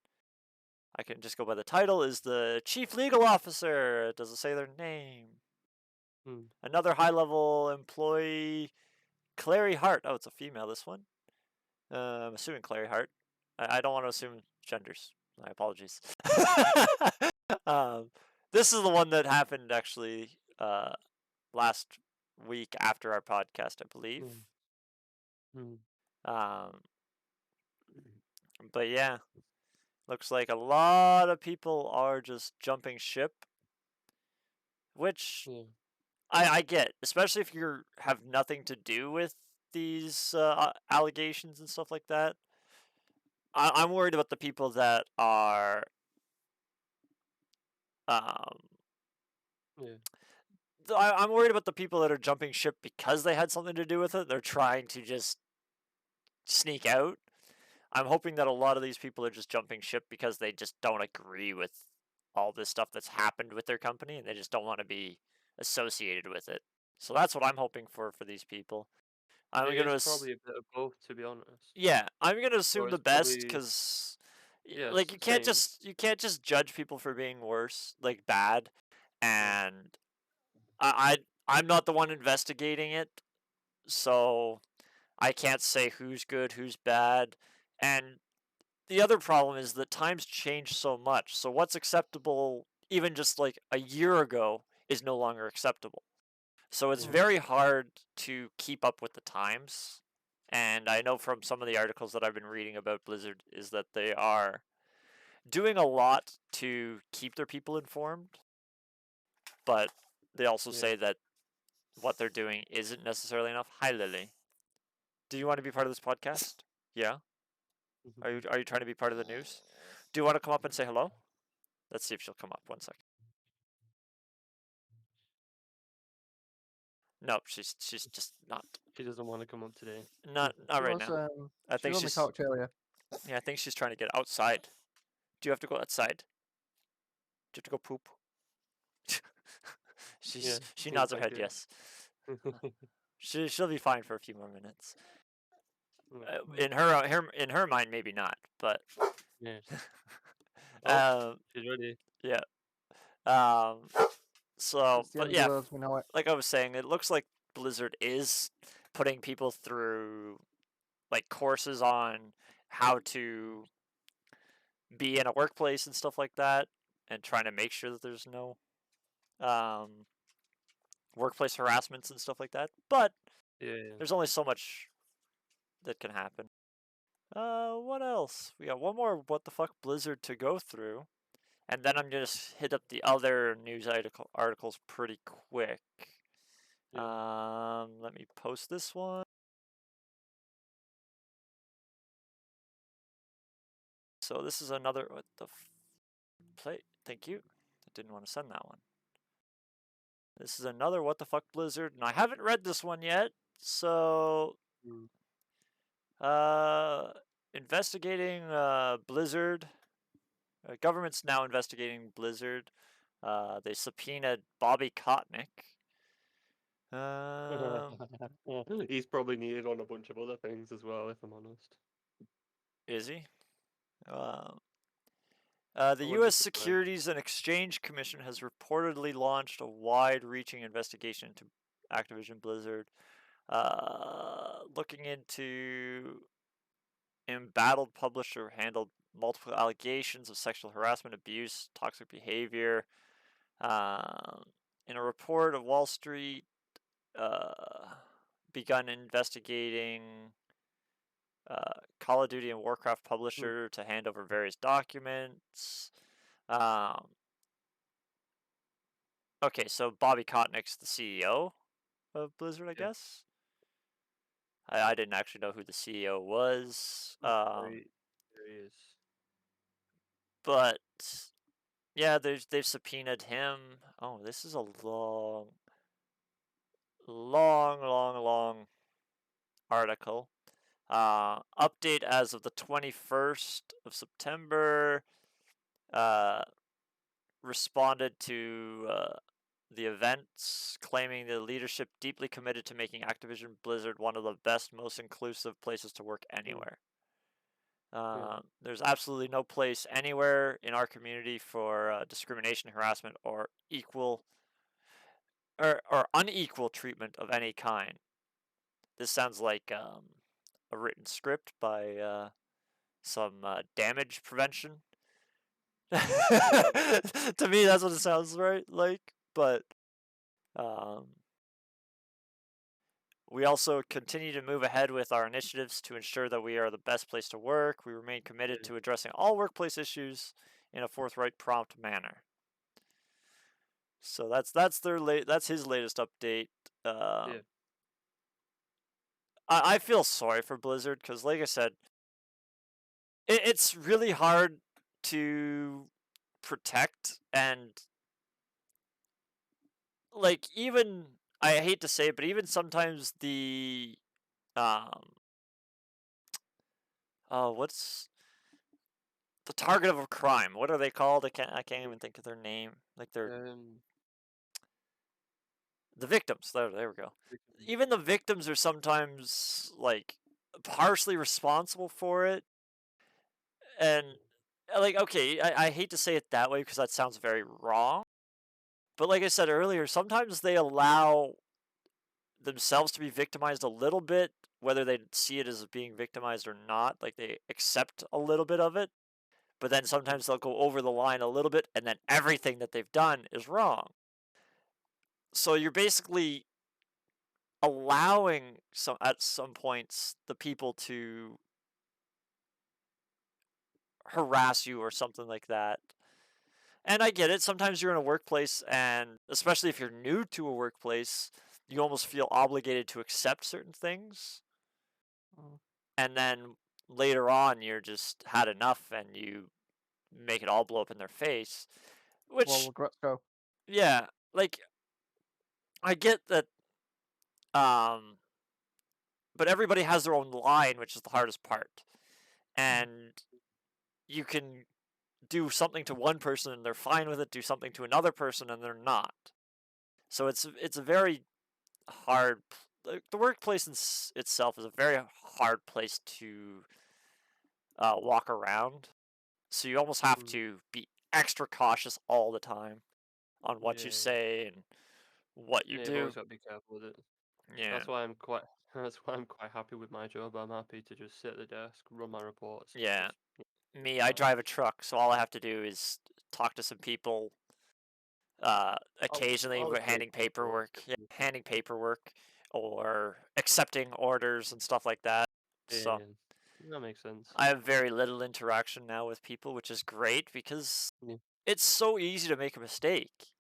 I can just go by the title, is the Chief Legal Officer. It doesn't say their name. Another high-level employee, Clary Hart. Oh, it's a female, this one. I'm assuming Clary Hart. I don't want to assume genders. My apologies. This is the one that happened actually last week after our podcast, I believe. But yeah, looks like a lot of people are just jumping ship, which I get, especially if you have nothing to do with these allegations and stuff like that. I'm worried about the people that are I'm worried about the people that are jumping ship because they had something to do with it. They're trying to just sneak out. I'm hoping that a lot of these people are just jumping ship because they just don't agree with all this stuff that's happened with their company and they just don't want to be associated with it. So that's what I'm hoping for these people. I'm gonna probably a bit of both, to be honest. Yeah, I'm gonna assume the best probably- because Yes, like you can't just judge people for being worse, like bad, and I'm not the one investigating it, so I can't say who's good, who's bad. And the other problem is that times change so much. So what's acceptable even just like a year ago is no longer acceptable. So it's very hard to keep up with the times. And I know from some of the articles that I've been reading about Blizzard is that they are doing a lot to keep their people informed. But they also say that what they're doing isn't necessarily enough. Hi, Lily. Do you want to be part of this podcast? Yeah. Are you trying to be part of the news? Do you want to come up and say hello? Let's see if she'll come up. 1 second. No, she's just not. She doesn't want to come up today. Not right now. I think she was on the couch earlier. Yeah, I think she's trying to get outside. Do you have to go outside? Do you have to go poop? She nods her head yes. She'll be fine for a few more minutes. In her mind, maybe not, but she's ready. Yeah. So, but yeah, we know it. like I was saying, it looks like Blizzard is putting people through like courses on how to be in a workplace and stuff like that, and trying to make sure that there's no workplace harassments and stuff like that. But there's only so much that can happen. What else? We got one more What the Fuck Blizzard to go through. And then I'm going to hit up the other news articles pretty quick. Let me post this one. So this is another... What the... Play. Thank you. I didn't want to send that one. This is another What the Fuck Blizzard. And I haven't read this one yet. So... investigating Blizzard... government's now investigating Blizzard. They subpoenaed Bobby Kotick. He's probably needed on a bunch of other things as well, if I'm honest. Is he? The U.S. Securities and Exchange Commission has reportedly launched a wide-reaching investigation into Activision Blizzard, looking into embattled publisher handled multiple allegations of sexual harassment, abuse, toxic behavior. In a report of Wall Street, begun investigating Call of Duty and Warcraft publisher to hand over various documents. Okay, so Bobby Kotick's the CEO of Blizzard, I guess. I didn't actually know who the CEO was. There he is. But yeah, they've subpoenaed him. Oh, this is a long article. Update as of the 21st of September. Responded to the events, claiming the leadership deeply committed to making Activision Blizzard one of the best, most inclusive places to work anywhere. There's absolutely no place anywhere in our community for discrimination, harassment, or equal or unequal treatment of any kind. This sounds like a written script by some damage prevention. To me, that's what it sounds like. But we also continue to move ahead with our initiatives to ensure that we are the best place to work. We remain committed to addressing all workplace issues in a forthright, prompt manner. So that's his latest update. I feel sorry for Blizzard because, like I said, it's really hard to protect, and like, even, I hate to say it, but even sometimes the what's the target of a crime? What are they called? I can't even think of their name. Like, they're the victims. There we go. Even the victims are sometimes like partially responsible for it. And like, okay, I hate to say it that way because that sounds very wrong. But like I said earlier, sometimes they allow themselves to be victimized a little bit, whether they see it as being victimized or not. Like, they accept a little bit of it, but then sometimes they'll go over the line a little bit, and then everything that they've done is wrong. So you're basically allowing at some points the people to harass you or something like that. And I get it. Sometimes you're in a workplace, and especially if you're new to a workplace, you almost feel obligated to accept certain things. And then later on, you're just had enough, and you make it all blow up in their face. Which, well, regrets go. Yeah, like, I get that. But everybody has their own line, which is the hardest part. And you can do something to one person and they're fine with it, do something to another person and they're not. So it's a very hard, the workplace itself is a very hard place to walk around. So you almost have to be extra cautious all the time on what you say and what you You've do. always got to be careful with it. Yeah. That's why I'm quite happy with my job. I'm happy to just sit at the desk, run my reports. Yeah. Just, Me, I drive a truck, so all I have to do is talk to some people. Occasionally handing paperwork, or accepting orders and stuff like that. So that makes sense. I have very little interaction now with people, which is great because it's so easy to make a mistake.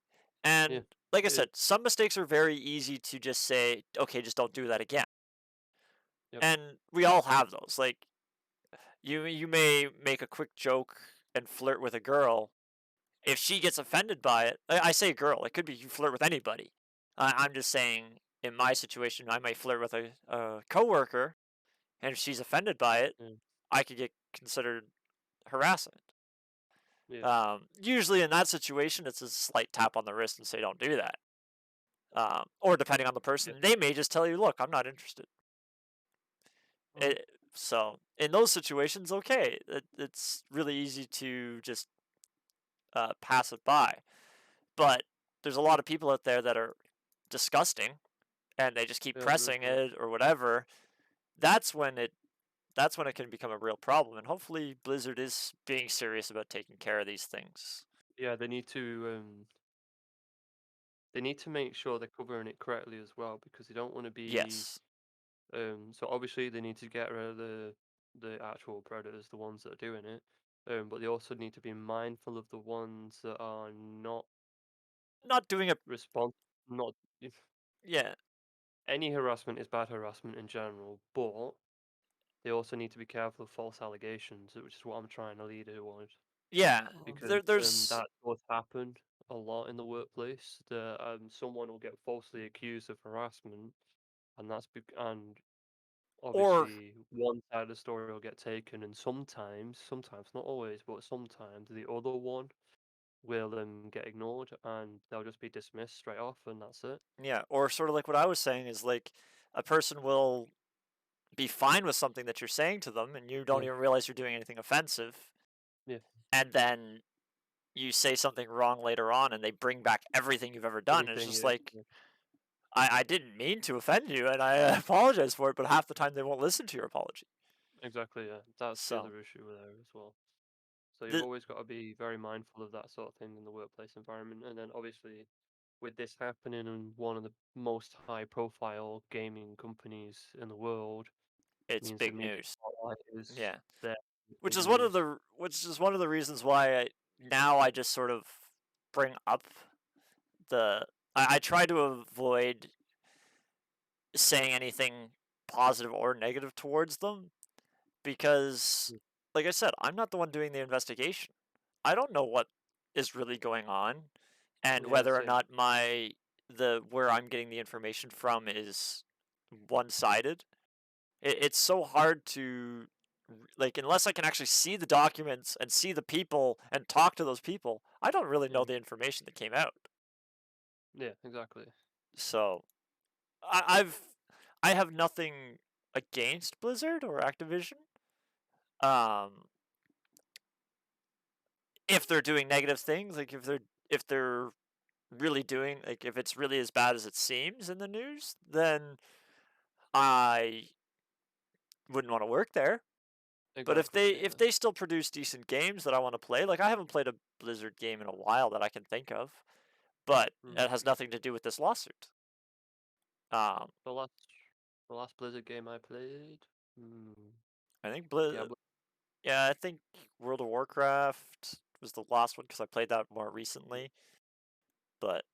And like I said, some mistakes are very easy to just say, okay, just don't do that again. And we all have those. Like, you may make a quick joke and flirt with a girl. If she gets offended by it, I say girl, it could be you flirt with anybody. I'm just saying, in my situation, I might flirt with a coworker, and if she's offended by it, I could get considered harassment. Usually in that situation, it's a slight tap on the wrist and say, don't do that. Or depending on the person, they may just tell you, look, I'm not interested. So in those situations, okay, it's really easy to just pass it by. But there's a lot of people out there that are disgusting, and they just keep pressing it or whatever. That's when it can become a real problem. And hopefully, Blizzard is being serious about taking care of these things. Yeah, they need to make sure they're covering it correctly as well, because they don't want to be. Yes. So obviously they need to get rid of the actual predators, the ones that are doing it. But they also need to be mindful of the ones that are not doing a response. Not. Yeah. Any harassment is bad harassment in general, but they also need to be careful of false allegations, which is what I'm trying to lead towards. Yeah, because there's that does happen a lot in the workplace. That someone will get falsely accused of harassment, and and obviously one side of the story will get taken, and sometimes not always, but sometimes the other one will get ignored and they'll just be dismissed straight off, and that's it. Yeah, or sort of like what I was saying is like a person will be fine with something that you're saying to them and you don't Yeah. even realize you're doing anything offensive. Yeah. And then you say something wrong later on and they bring back everything you've ever done. And it's Everything, just yeah. like, I didn't mean to offend you and I apologize for it, but half the time they won't listen to your apology. Exactly, yeah. That's the So, other issue with there as well. So you've the, always got to be very mindful of that sort of thing in the workplace environment. And then obviously, with this happening in one of the most high-profile gaming companies in the world, it's means the big media news. spotlight is Yeah. there. Which Big is news. one of the reasons why now I just sort of bring up I try to avoid saying anything positive or negative towards them because, Mm. like I said, I'm not the one doing the investigation. I don't know what is really going on and Yeah, whether or same. not where I'm getting the information from is one-sided. It's so hard to like unless I can actually see the documents and see the people and talk to those people, I don't really know Yeah, the information that came out. yeah, exactly. So I, I've I have nothing against Blizzard or Activision. Um, if they're doing negative things, like if they're really doing like if it's really as bad as it seems in the news, then I wouldn't want to work there. But if Exactly, they yeah. if they still produce decent games that I want to play, like I haven't played a Blizzard game in a while that I can think of, but Mm. it has nothing to do with this lawsuit. Um, The last, the last Blizzard game I played. Mm. I think Yeah, yeah, I think World of Warcraft was the last one because I played that more recently. But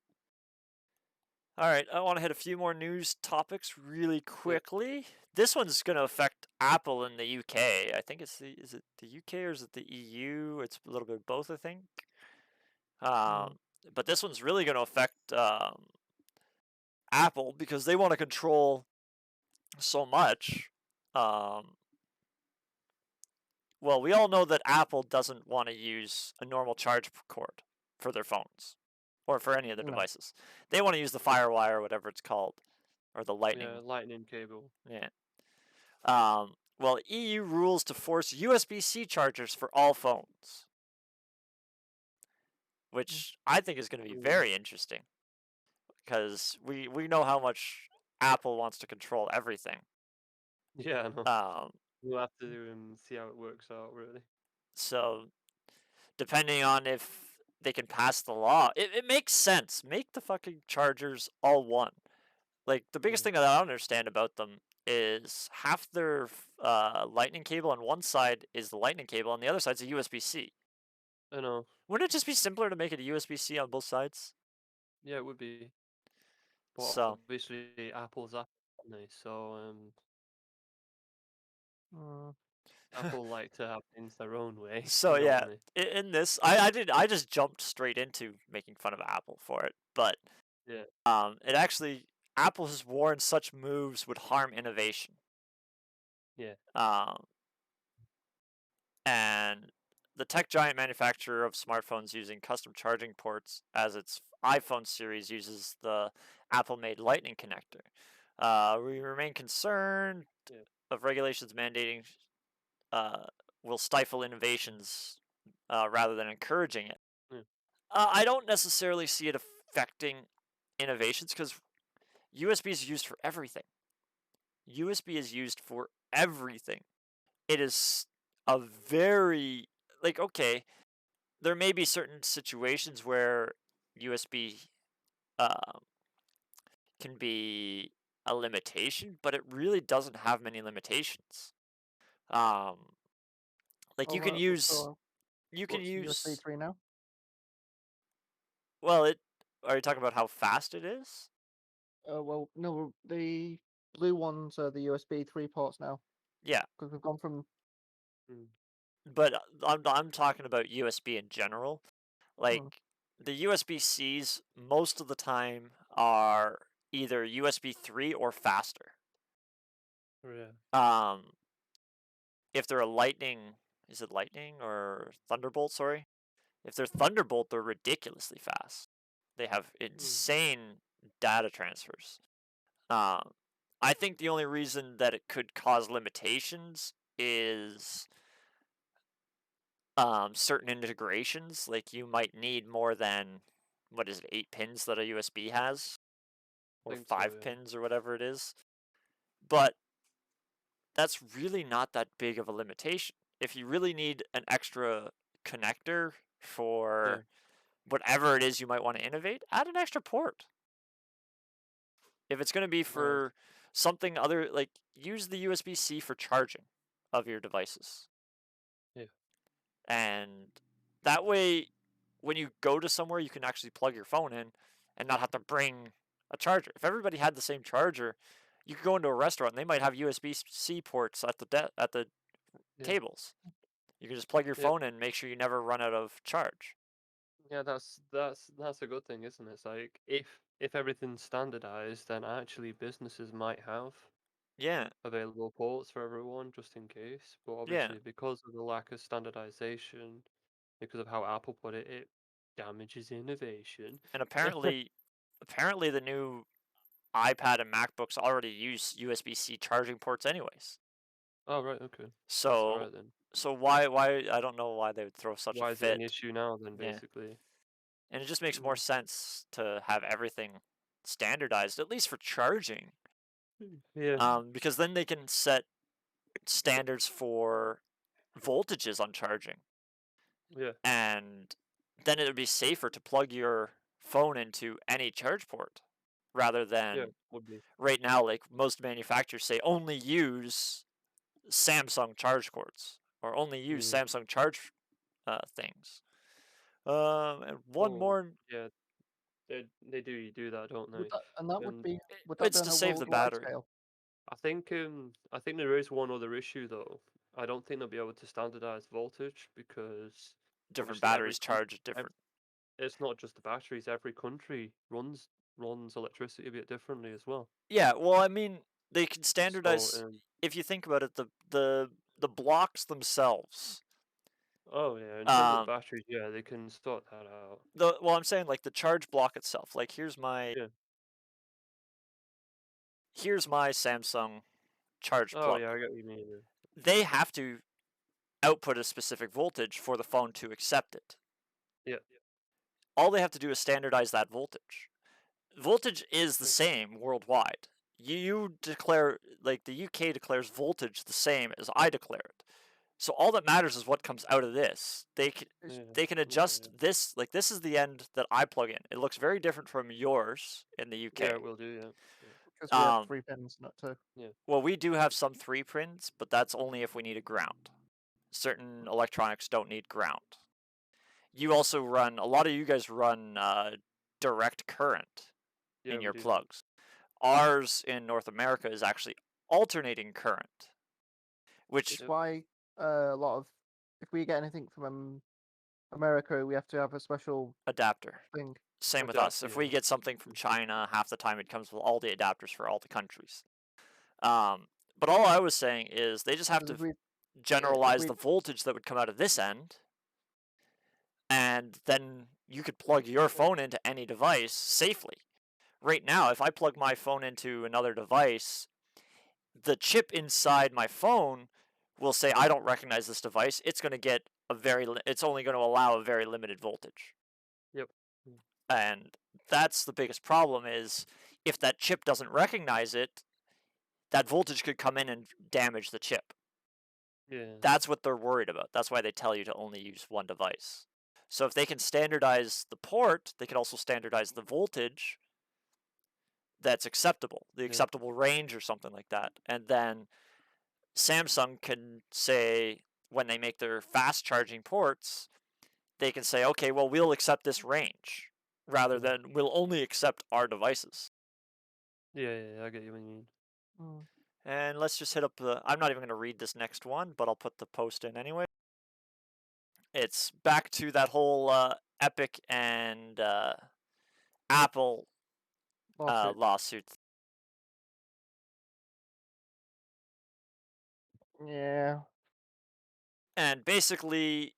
all right, I want to hit a few more news topics really quickly. This one's going to affect Apple in the UK. I think is it the UK or is it the EU? It's a little bit of both, I think. Um, but this one's really going to affect Apple because they want to control so much. Well, we all know that Apple doesn't want to use a normal charge cord for their phones or for any of the No. devices. They want to use the FireWire or whatever it's called, or the Lightning. yeah, lightning cable. Yeah. Well, EU rules to force USB-C chargers for all phones, which I think is going to be Mm. very interesting because we know how much Apple wants to control everything. Yeah, I know. Um, We'll have to see how it works out, really. so depending on if they can pass the law, it makes sense. Make the fucking chargers all one. Like the biggest Mm. thing that I don't understand about them is half their lightning cable on one side is the lightning cable, on the other side's a USB-C. I know. Wouldn't it just be simpler to make it a USB-C on both sides? Yeah, it would be. But So obviously, Apple's Apple, aren't they? So Apple like to have things their own way, so yeah, don't they? in this, I just jumped straight into making fun of Apple for it, but Yeah. it actually Apple has warned such moves would harm innovation. Yeah. And the tech giant manufacturer of smartphones using custom charging ports as its iPhone series uses the Apple-made Lightning connector. We remain concerned Yeah. of regulations mandating will stifle innovations rather than encouraging it. Yeah. I don't necessarily see it affecting innovations because USB is used for everything. USB is used for everything. It is a very okay. There may be certain situations where USB um, can be a limitation, but it really doesn't have many limitations. Um, like you can use So you can what's USB use 3 now? well it are you talking about how fast it is? Well, no, the blue ones are the USB 3 ports now Yeah, because we've gone from. Mm. but I'm talking about USB in general. Like Hmm. the USB-Cs most of the time are either USB 3 or faster. Yeah. If they're a lightning, is it lightning or thunderbolt, sorry? If they're Thunderbolt, they're ridiculously fast. They have insane data transfers. I think the only reason that it could cause limitations is certain integrations. Like you might need more than, what is it, 8 pins that a USB has, or Think so, 5 yeah. pins or whatever it is. But that's really not that big of a limitation. If you really need an extra connector for whatever it is you might want to innovate, add an extra port. If it's going to be for something other, like use the USB-C for charging of your devices. Yeah. And that way, when you go to somewhere, you can actually plug your phone in and not have to bring a charger. If everybody had the same charger, you could go into a restaurant and they might have USB-C ports at the tables. You can just plug your phone in and make sure you never run out of charge. Yeah, that's a good thing, isn't it? It's like if everything's standardized, then actually businesses might have available ports for everyone just in case. But obviously, because of the lack of standardization, because of how Apple put it, it damages innovation. And apparently the new iPad and MacBooks already use USB-C charging ports anyways. Oh right, okay. So That's alright then. So why I don't know why they would throw such Why a is it an fit. issue now then, Yeah. basically? And it just makes more sense to have everything standardized, at least for charging. Yeah. Because then they can set standards for voltages on charging. Yeah. And then it would be safer to plug your phone into any charge port rather than would be. right now, like most manufacturers say, only use Samsung charge cords or only use Samsung charge things. And one more. Yeah, they do that, don't they? Would that It's be on to a save the worldwide battery. scale? I think there is one other issue though. I don't think they'll be able to standardize voltage because Different obviously every batteries charge at different. it's not just the batteries. Every country runs electricity a bit differently as well. Yeah, well, I mean, they can standardize. So, If you think about it, the blocks themselves. oh yeah, in terms of batteries, yeah, they can sort that out. Well, I'm saying like the charge block itself. Like here's my Samsung charge Oh plug. yeah, I get what you mean. They have to output a specific voltage for the phone to accept it. Yeah. All they have to do is standardize that voltage. Voltage is the same worldwide. You declare, like the UK declares voltage the same as I declare it. So all that matters is what comes out of this. They can adjust this. Like this is the end that I plug in. It looks very different from yours in the UK. Yeah, it will do. Yeah. Because we have 3 pins, not 2. Yeah. Well, we do have some 3 pins, but that's only if we need a ground. Certain electronics don't need ground. You also run, a lot of you guys run direct current in your plugs. Ours in North America is actually alternating current, which is why a lot of, if we get anything from America, we have to have a special adapter thing. Same with us. If we get something from China, half the time it comes with all the adapters for all the countries. But all I was saying is they just have to generalize the voltage that would come out of this end, and then you could plug your phone into any device safely. Right now, if I plug my phone into another device, the chip inside my phone will say, I don't recognize this device. It's going to get it's only going to allow a very limited voltage. Yep. And that's the biggest problem is if that chip doesn't recognize it, that voltage could come in and damage the chip. Yeah. That's what they're worried about. That's why they tell you to only use one device. So if they can standardize the port, they can also standardize the voltage that's acceptable, the acceptable range or something like that. And then Samsung can say, when they make their fast charging ports, they can say, okay, well, we'll accept this range rather than we'll only accept our devices. Yeah, I get you what you mean. And let's just hit up the, I'm not even going to read this next one, but I'll put the post in anyway. It's back to that whole Epic and Apple lawsuit. Yeah. And basically,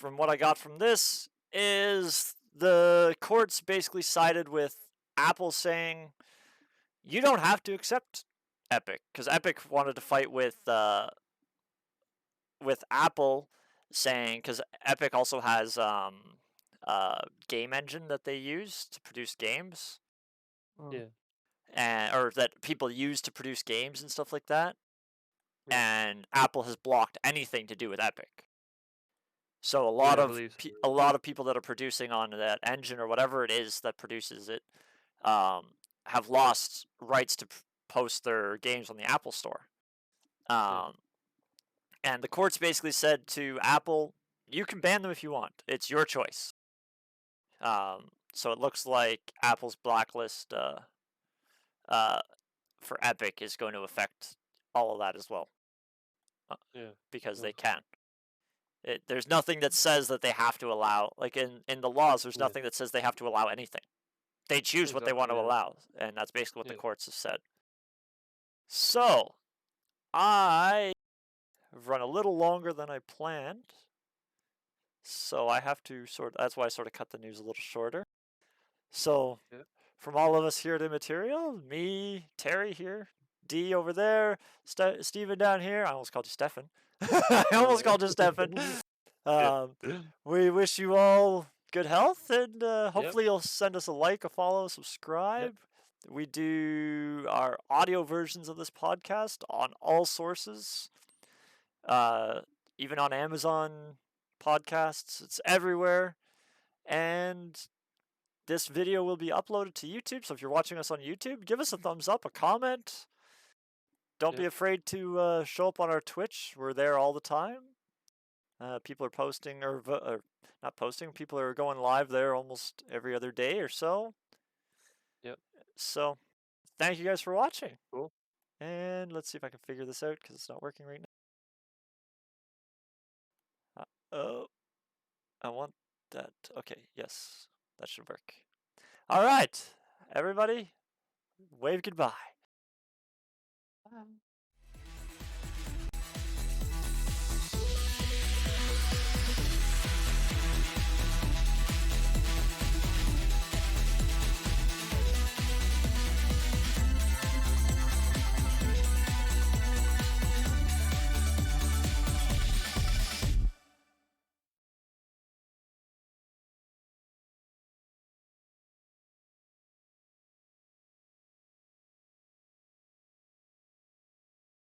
from what I got from this, is the courts basically sided with Apple saying you don't have to accept Epic, because Epic wanted to fight with Apple, saying, because Epic also has game engine that they use to produce games, Yeah. and or that people use to produce games and stuff like that. Yeah. And Apple has blocked anything to do with Epic. So a Yeah, lot I of believe so. a lot of people that are producing on that engine or whatever it is that produces it have lost rights to post their games on the Apple Store. And the courts basically said to Apple, you can ban them if you want. It's your choice. So it looks like Apple's blacklist for Epic is going to affect all of that as well. Yeah. Because they Ugh. can. There's nothing that says that they have to allow, like in the laws, there's Yeah. nothing that says they have to allow anything. They choose what they want to Exactly, yeah. allow, and that's basically what the Yeah. courts have said. So, I have run a little longer than I planned, so I have to that's why I sort of cut the news a little shorter. So, Yeah. from all of us here at Immaterial, me, Terry here, D over there, Steven down here, I almost called you Stefan. I almost called you Stefan. We wish you all good health, and hopefully you'll send us a like, a follow, subscribe. We do our audio versions of this podcast on all sources, even on Amazon podcasts. It's everywhere. And this video will be uploaded to YouTube, so if you're watching us on YouTube, give us a thumbs up, a comment. Don't be afraid to show up on our Twitch. We're there all the time. People are posting, or not posting, people are going live there almost every other day or so. Yep. So, thank you guys for watching. Cool. And let's see if I can figure this out, because it's not working right now. Oh, I want that. Okay, yes, that should work. All right, everybody, wave goodbye. Bye.